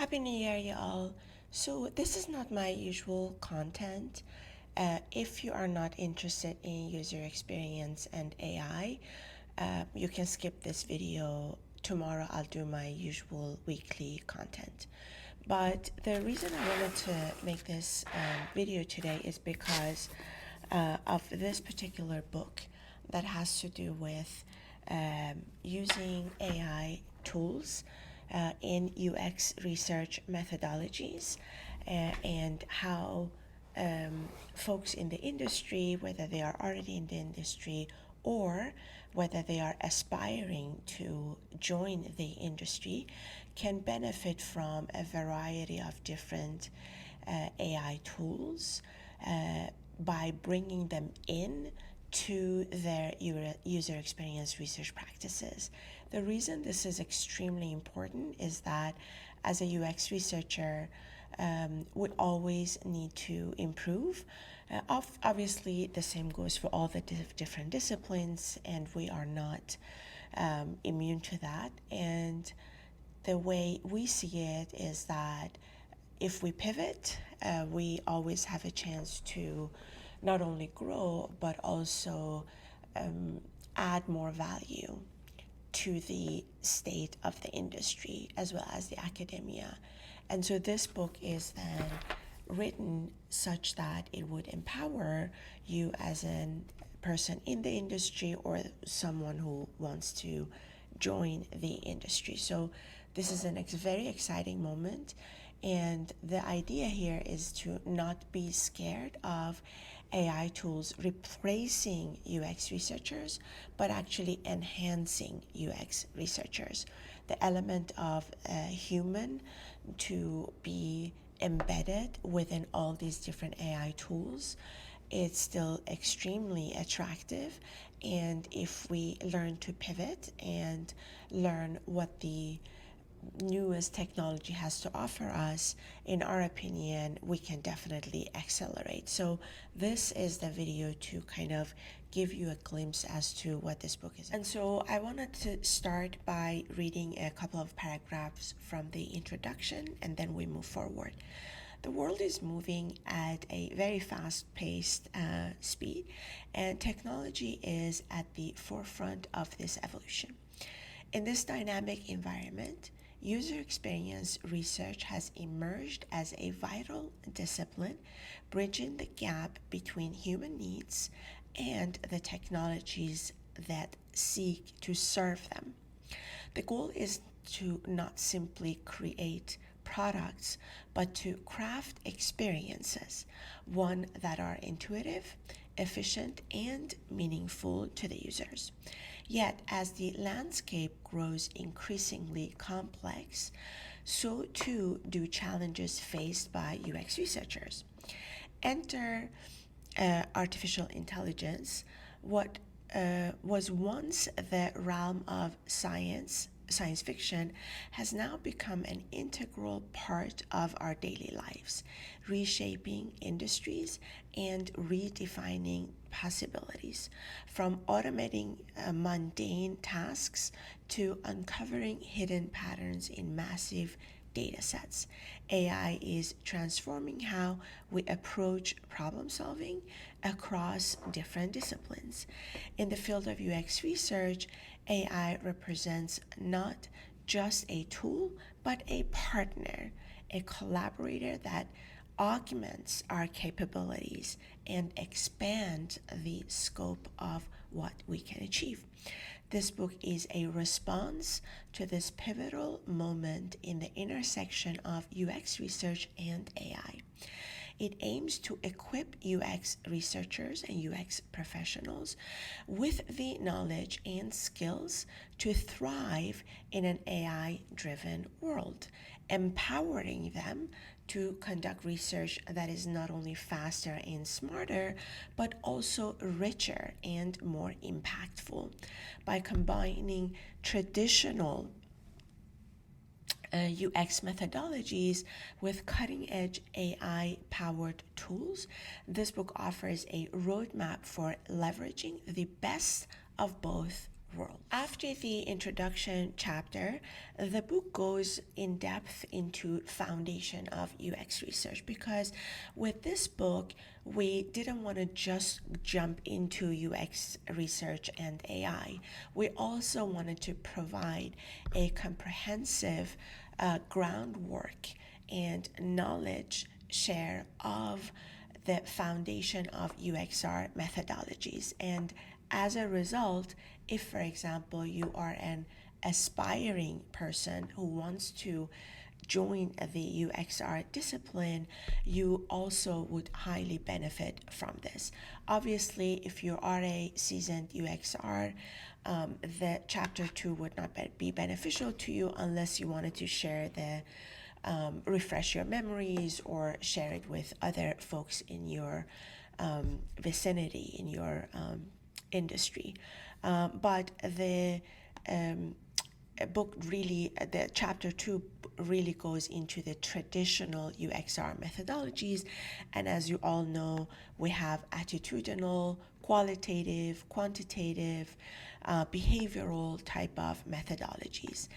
Happy New Year, y'all. So, this is not my usual content. If you are not interested in user experience and AI, you can skip this video. Tomorrow, I'll do my usual weekly content. But the reason I wanted to make this video today is because of this particular book that has to do with using AI tools in UX research methodologies and how folks in the industry, whether they are already in the industry or whether they are aspiring to join the industry, can benefit from a variety of different AI tools by bringing them in to their user experience research practices. The reason this is extremely important is that as a UX researcher, we always need to improve. Obviously, the same goes for all the different disciplines, and we are not immune to that. And the way we see it is that if we pivot, we always have a chance to not only grow, but also add more value to the state of the industry as well as the academia. And so this book is then written such that it would empower you as a person in the industry or someone who wants to join the industry. So this is a very exciting moment. And the idea here is to not be scared of AI tools replacing UX researchers, but actually enhancing UX researchers. The element of a human to be embedded within all these different AI tools, it's still extremely attractive. And if we learn to pivot and learn what the newest technology has to offer us, in our opinion, we can definitely accelerate. So this is the video to kind of give you a glimpse as to what this book is. And so I wanted to start by reading a couple of paragraphs from the introduction, and then we move forward. The world is moving at a very fast-paced speed, and technology is at the forefront of this evolution. In this dynamic environment, user experience research has emerged as a vital discipline, bridging the gap between human needs and the technologies that seek to serve them. The goal is to not simply create products, but to craft experiences, one that are intuitive, efficient, and meaningful to the users. Yet, as the landscape grows increasingly complex, so too do challenges faced by UX researchers. Enter artificial intelligence, what was once the realm of science fiction has now become an integral part of our daily lives, reshaping industries and redefining possibilities, from automating mundane tasks to uncovering hidden patterns in massive data sets. AI is transforming how we approach problem solving across different disciplines. In the field of UX research, AI represents not just a tool, but a partner, a collaborator that augments our capabilities and expands the scope of what we can achieve. This book is a response to this pivotal moment in the intersection of UX research and AI. It aims to equip UX researchers and UX professionals with the knowledge and skills to thrive in an AI-driven world, empowering them to conduct research that is not only faster and smarter, but also richer and more impactful. By combining traditional UX methodologies with cutting-edge AI-powered tools, this book offers a roadmap for leveraging the best of both world. After the introduction chapter, the book goes in depth into foundation of UX research, because with this book, we didn't want to just jump into UX research and AI. We also wanted to provide a comprehensive groundwork and knowledge share of the foundation of UXR methodologies. And as a result, if, for example, you are an aspiring person who wants to join the UXR discipline, you also would highly benefit from this. Obviously, if you are a seasoned UXR, the chapter 2 would not be beneficial to you unless you wanted to share the refresh your memories or share it with other folks in your vicinity, in your industry. But the book really, the chapter 2 really goes into the traditional UXR methodologies. And as you all know, we have attitudinal, qualitative, quantitative, behavioral type of methodologies.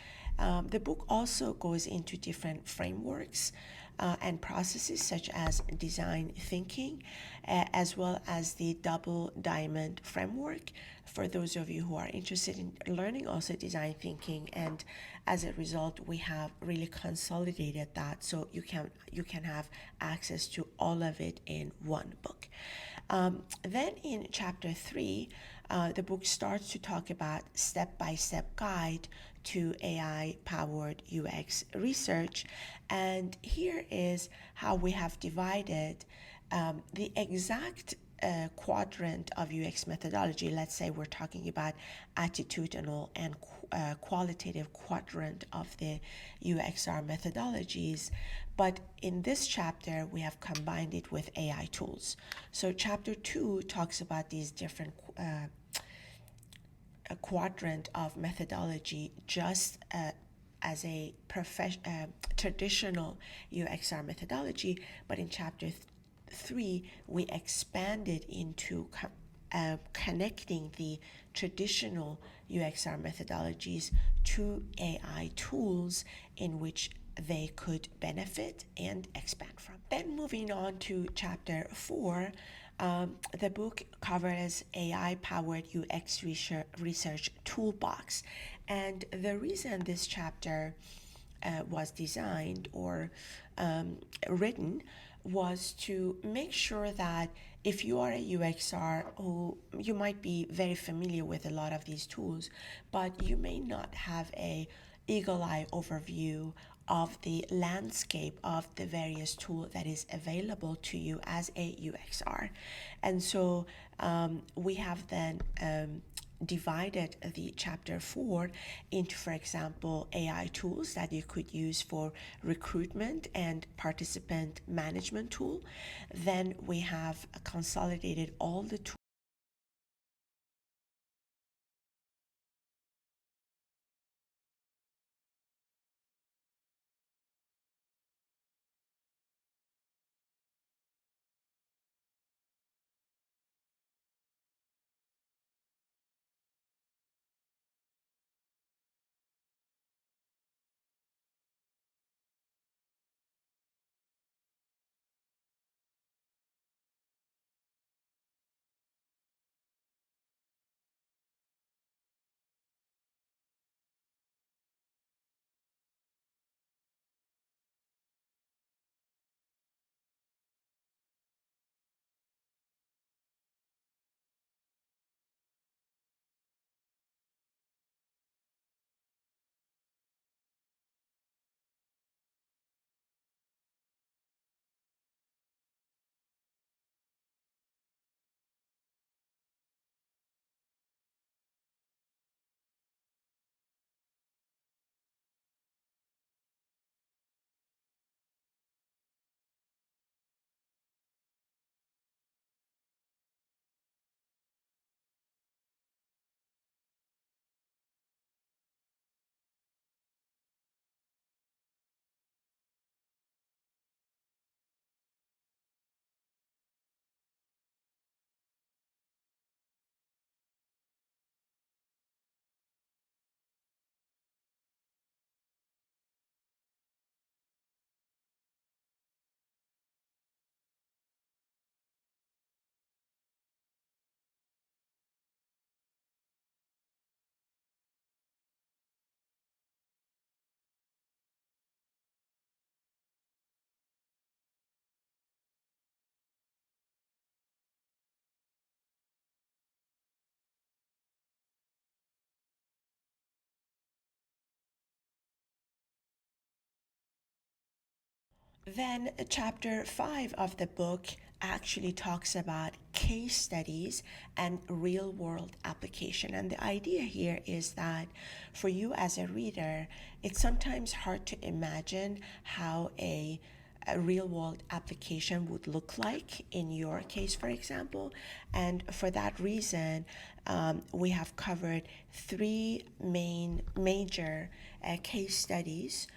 The book also goes into different frameworks and processes such as design thinking, as well as the double diamond framework for those of you who are interested in learning also design thinking. And as a result, we have really consolidated that so you can have access to all of it in one book. Then in chapter 3, the book starts to talk about step-by-step guide to AI-powered UX research. And here is how we have divided the exact quadrant of UX methodology. Let's say we're talking about attitudinal and qualitative quadrant of the UXR methodologies. But in this chapter, we have combined it with AI tools. So chapter 2 talks about these different quadrant of methodology just as a traditional UXR methodology, but in chapter 3 we expanded into connecting the traditional UXR methodologies to AI tools in which they could benefit and expand from. Then moving on to chapter 4, the book covers AI-powered UX research toolbox. And the reason this chapter was designed or written was to make sure that if you are a UXR who you might be very familiar with a lot of these tools, but you may not have a eagle eye overview of the landscape of the various tools that is available to you as a UXR. And so we have then divided the chapter 4 into, for example, AI tools that you could use for recruitment and participant management tool. Then we have consolidated all the tools Then chapter 5 of the book actually talks about case studies and real world application. And the idea here is that for you as a reader, it's sometimes hard to imagine how a real world application would look like in your case, for example. And for that reason, we have covered three major case studies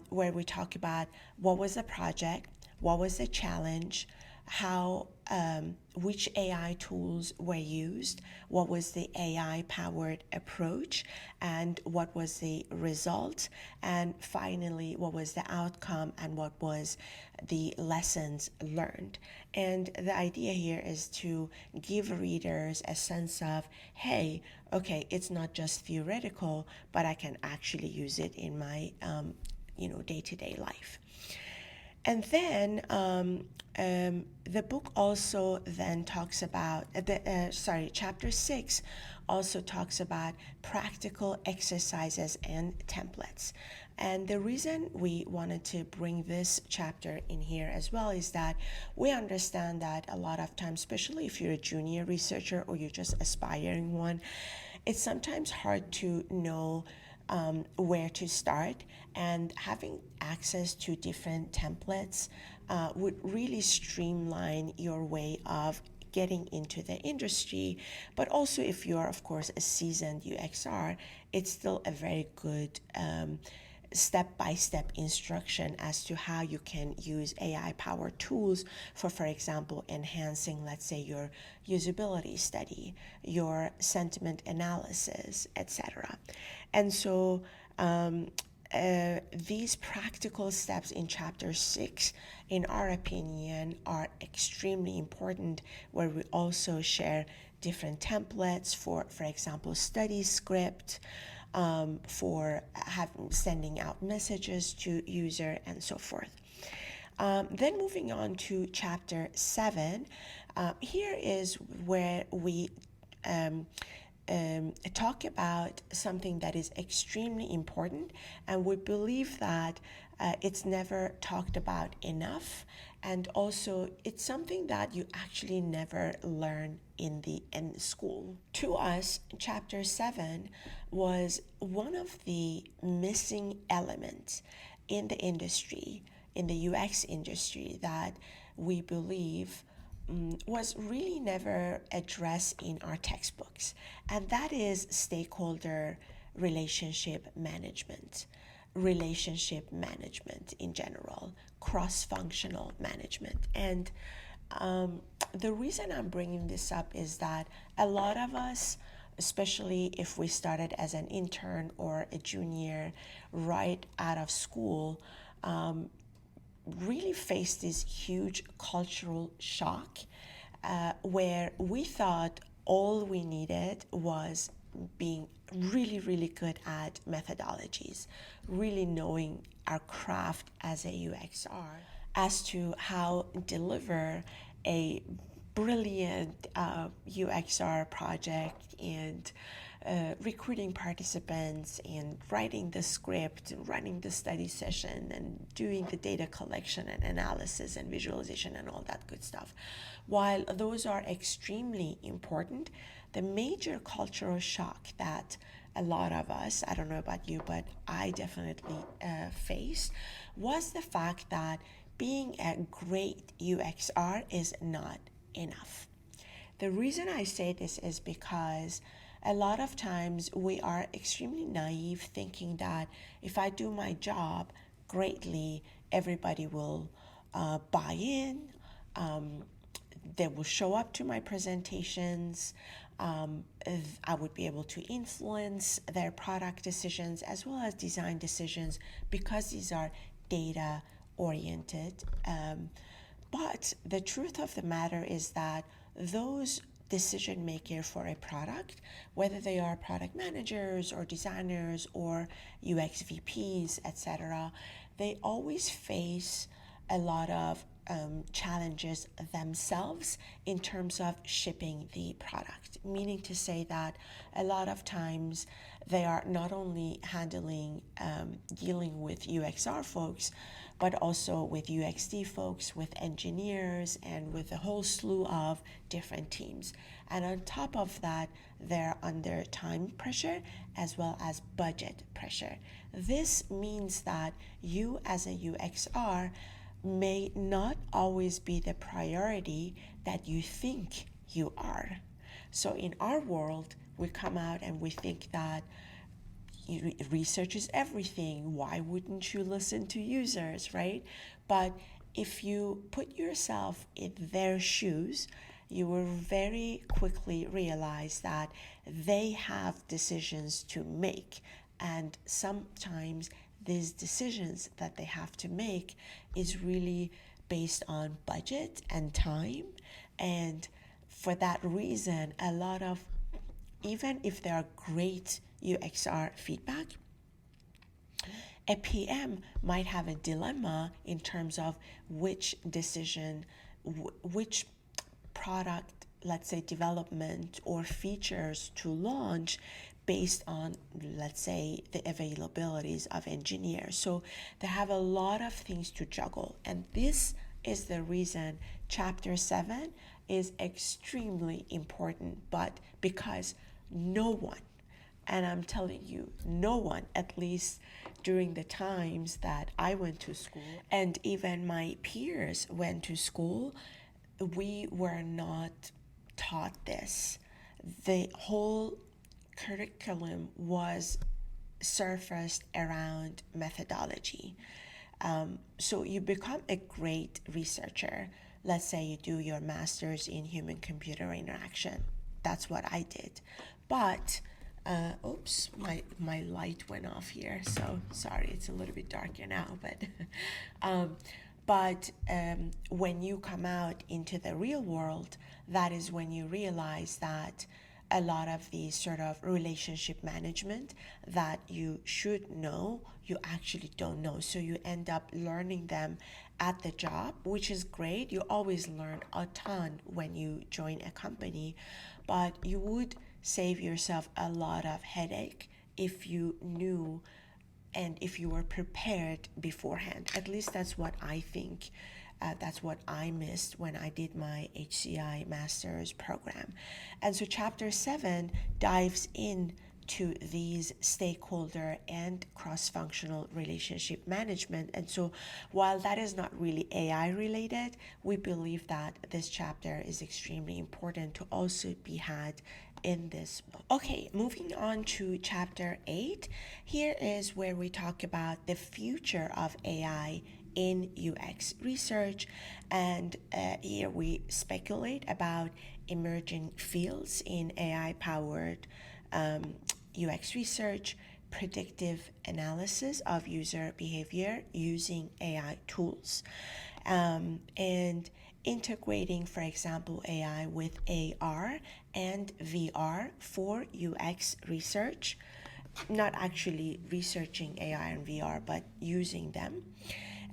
where we talk about what was the project, what was the challenge, how which AI tools were used, what was the AI powered approach, and what was the result, and finally what was the outcome and what was the lessons learned. And the idea here is to give readers a sense of, hey, okay, it's not just theoretical, but I can actually use it in my day-to-day life. And then the book also then talks about, chapter 6 also talks about practical exercises and templates. And the reason we wanted to bring this chapter in here as well is that we understand that a lot of times, especially if you're a junior researcher or you're just aspiring one, it's sometimes hard to know where to start, and having access to different templates would really streamline your way of getting into the industry. But also, if you're, of course, a seasoned UXR, it's still a very good step-by-step instruction as to how you can use AI-powered tools for example, enhancing, let's say, your usability study, your sentiment analysis, etc. And so these practical steps in chapter 6, in our opinion, are extremely important, where we also share different templates for example, study script, for sending out messages to user and so forth. Then moving on to chapter 7, here is where we talk about something that is extremely important, and we believe that it's never talked about enough, and also it's something that you actually never learn in school. To us, chapter 7 was one of the missing elements in the industry, in the UX industry, that we believe was really never addressed in our textbooks, and that is stakeholder relationship management, relationship management in general, cross-functional management. And the reason I'm bringing this up is that a lot of us, especially if we started as an intern or a junior right out of school, really faced this huge cultural shock where we thought all we needed was being really, really good at methodologies, really knowing our craft as a UXR, as to how deliver a brilliant UXR project, and recruiting participants, and writing the script, and running the study session, and doing the data collection and analysis and visualization and all that good stuff. While those are extremely important, the major cultural shock that a lot of us, I don't know about you, but I definitely faced, was the fact that being a great UXR is not enough. The reason I say this is because a lot of times we are extremely naive, thinking that if I do my job greatly, everybody will buy in, they will show up to my presentations, I would be able to influence their product decisions as well as design decisions, because these are data oriented. But the truth of the matter is that those decision makers for a product, whether they are product managers or designers or UX VPs, etc., they always face a lot of challenges themselves in terms of shipping the product, meaning to say that a lot of times they are not only dealing with UXR folks, but also with UXD folks, with engineers, and with a whole slew of different teams. And on top of that, they're under time pressure as well as budget pressure. This means that you as a UXR may not always be the priority that you think you are. So in our world, we come out and we think that research is everything. Why wouldn't you listen to users, right? But if you put yourself in their shoes, you will very quickly realize that they have decisions to make. And sometimes these decisions that they have to make is really based on budget and time. And for that reason, a lot of, even if there are great UXR feedback, a PM might have a dilemma in terms of which decision, which product, let's say, development or features to launch based on, let's say, the availabilities of engineers. So they have a lot of things to juggle. And this is the reason Chapter 7 is extremely important, but because no one, and I'm telling you, no one, at least during the times that I went to school, and even my peers went to school, we were not taught this. The whole curriculum was surfaced around methodology. So you become a great researcher. Let's say you do your master's in human-computer interaction. That's what I did. But, oops, my light went off here. So sorry, it's a little bit darker now. But when you come out into the real world, that is when you realize that a lot of these sort of relationship management that you should know, you actually don't know. So you end up learning them at the job, which is great. You always learn a ton when you join a company, but you would save yourself a lot of headache if you knew and if you were prepared beforehand. At least that's what I think. That's what I missed when I did my HCI master's program. And so Chapter 7 dives into these stakeholder and cross-functional relationship management. And so while that is not really AI related, we believe that this chapter is extremely important to also be had in this book. Okay, moving on to Chapter 8. Here is where we talk about the future of AI in UX research, and here we speculate about emerging fields in AI-powered UX research, predictive analysis of user behavior using AI tools, and integrating, for example, AI with AR and VR for UX research, not actually researching AI and VR, but using them.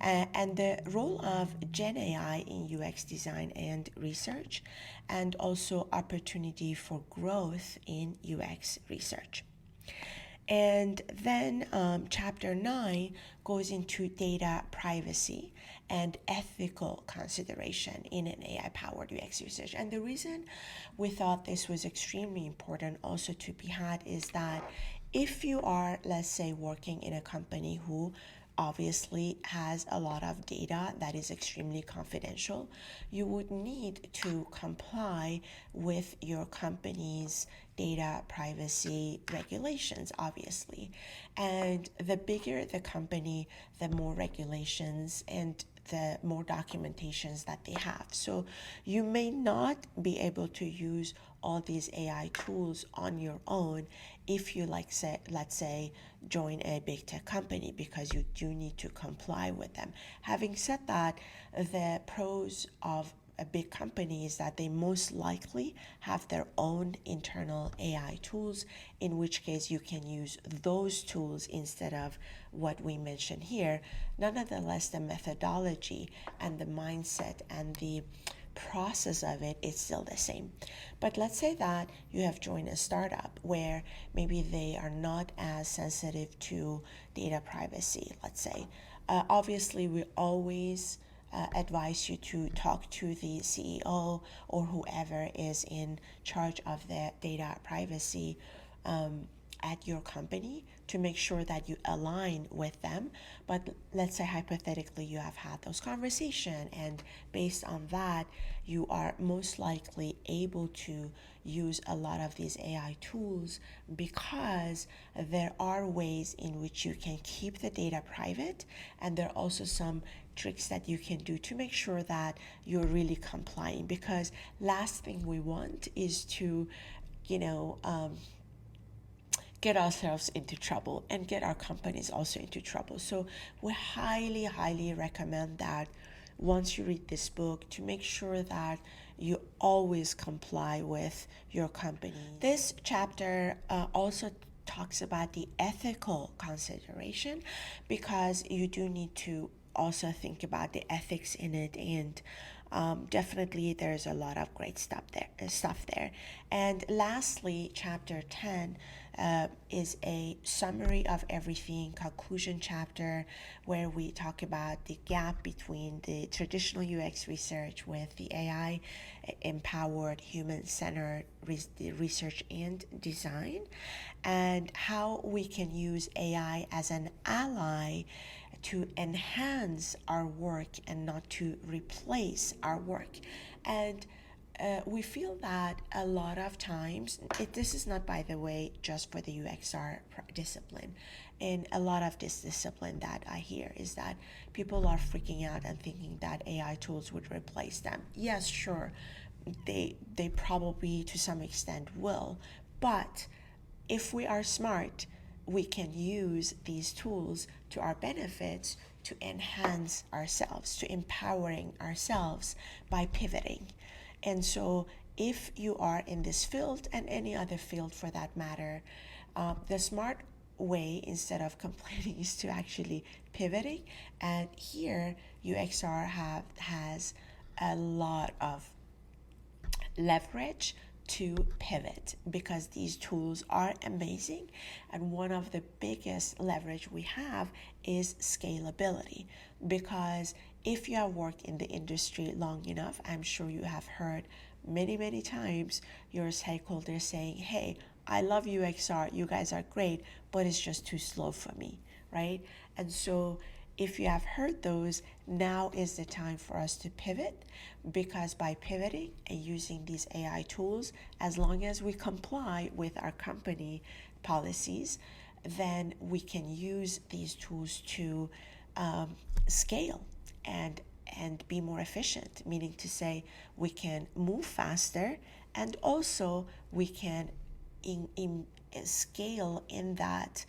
And the role of Gen AI in UX design and research, and also opportunity for growth in UX research. And then Chapter 9 goes into data privacy and ethical consideration in an AI-powered UX research. And the reason we thought this was extremely important also to be had is that if you are, let's say, working in a company who obviously has a lot of data that is extremely confidential, you would need to comply with your company's data privacy regulations, obviously. And the bigger the company, the more regulations and the more documentations that they have. So you may not be able to use all these AI tools on your own if you, like, say, let's say, join a big tech company, because you do need to comply with them. Having said that, the pros of a big company is that they most likely have their own internal AI tools, in which case you can use those tools instead of what we mentioned here. Nonetheless, the methodology and the mindset and the process of it is still the same. But let's say that you have joined a startup where maybe they are not as sensitive to data privacy, let's say. Obviously, we always advise you to talk to the CEO or whoever is in charge of the data privacy at your company to make sure that you align with them. But let's say hypothetically you have had those conversations, and based on that, you are most likely able to use a lot of these AI tools because there are ways in which you can keep the data private, and there are also some tricks that you can do to make sure that you're really complying, because last thing we want is to you know get ourselves into trouble and get our companies also into trouble. So we highly, highly recommend that once you read this book to make sure that you always comply with your company. This chapter also talks about the ethical consideration, because you do need to also think about the ethics in it, and definitely there's a lot of great stuff there. And lastly, chapter 10 is a summary of everything, conclusion chapter, where we talk about the gap between the traditional UX research with the AI empowered human-centered research and design, and how we can use AI as an ally to enhance our work and not to replace our work. And we feel that a lot of times, this is not, by the way, just for the UXR discipline. In a lot of this discipline that I hear is that people are freaking out and thinking that AI tools would replace them. Yes, sure, they probably to some extent will, but if we are smart, we can use these tools to our benefits to enhance ourselves, to empowering ourselves by pivoting. And so if you are in this field and any other field for that matter, the smart way instead of complaining is to actually pivoting. And here UXR has a lot of leverage to pivot because these tools are amazing, and one of the biggest leverage we have is scalability, because if you have worked in the industry long enough, I'm sure you have heard many times your stakeholders saying, hey, I love UXR, you guys are great, but it's just too slow for me, right? And so if you have heard those, now is the time for us to pivot, because by pivoting and using these AI tools, as long as we comply with our company policies, then we can use these tools to scale and be more efficient, meaning to say we can move faster, and also we can scale in that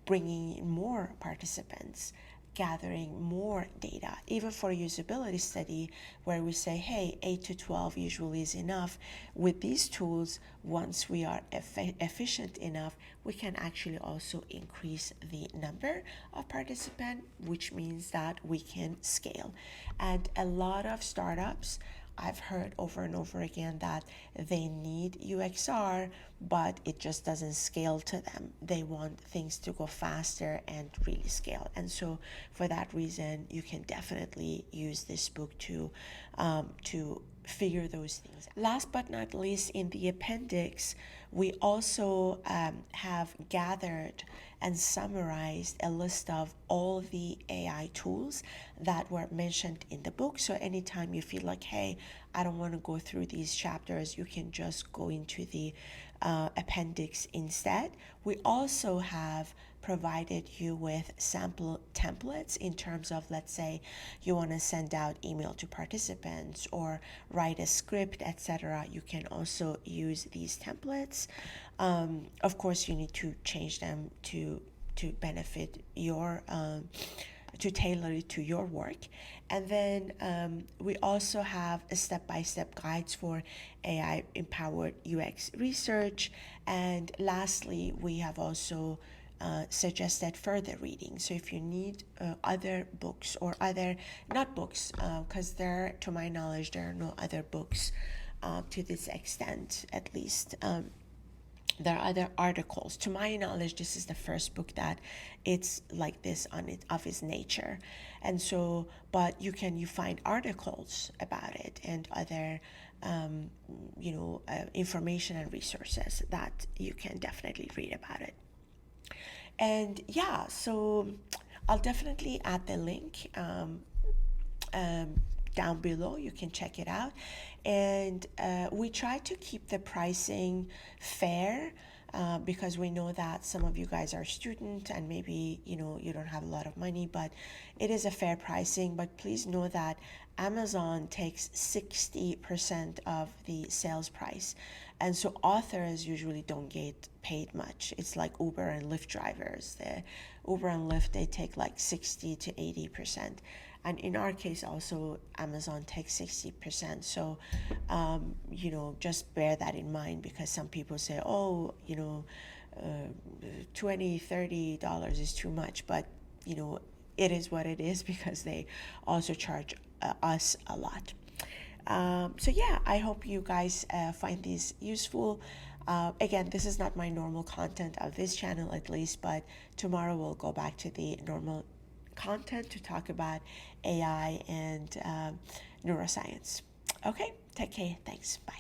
bringing in more participants, gathering more data, even for a usability study where we say, hey, 8 to 12 usually is enough. With these tools, once we are efficient enough, we can actually also increase the number of participants, which means that we can scale. And a lot of startups, I've heard over and over again that they need UXR, but it just doesn't scale to them. They want things to go faster and really scale. And so for that reason, you can definitely use this book to figure those things out. Last but not least, in the appendix, we also have gathered and summarized a list of all the AI tools that were mentioned in the book. So anytime you feel like, hey, I don't want to go through these chapters, you can just go into the appendix instead. We also have provided you with sample templates in terms of, let's say you want to send out email to participants or write a script, etc. You can also use these templates. Of course, you need to change them to benefit your to tailor it to your work. And then we also have a step-by-step guides for AI empowered UX research. And lastly, we have also suggested further reading. So if you need other books or other, not books, because there, to my knowledge, there are no other books to this extent, at least. there are other articles. To my knowledge, this is the first book that it's like this on it of its nature. And so, but you find articles about it and other information and resources that you can definitely read about it. And yeah, so I'll definitely add the link um, down below. You can check it out. And we try to keep the pricing fair because we know that some of you guys are student and maybe you don't have a lot of money, but it is a fair pricing. But please know that Amazon takes 60% of the sales price, and so authors usually don't get paid much. It's like Uber and Lyft drivers. The Uber and Lyft, they take like 60 to 80%. And in our case also, Amazon takes 60%. So just bear that in mind, because some people say, oh, $20-$30 is too much, but it is what it is because they also charge us a lot. So yeah, I hope you guys find these useful. Again, this is not my normal content of this channel, at least, but tomorrow we'll go back to the normal content to talk about AI and neuroscience. Okay, take care. Thanks. Bye.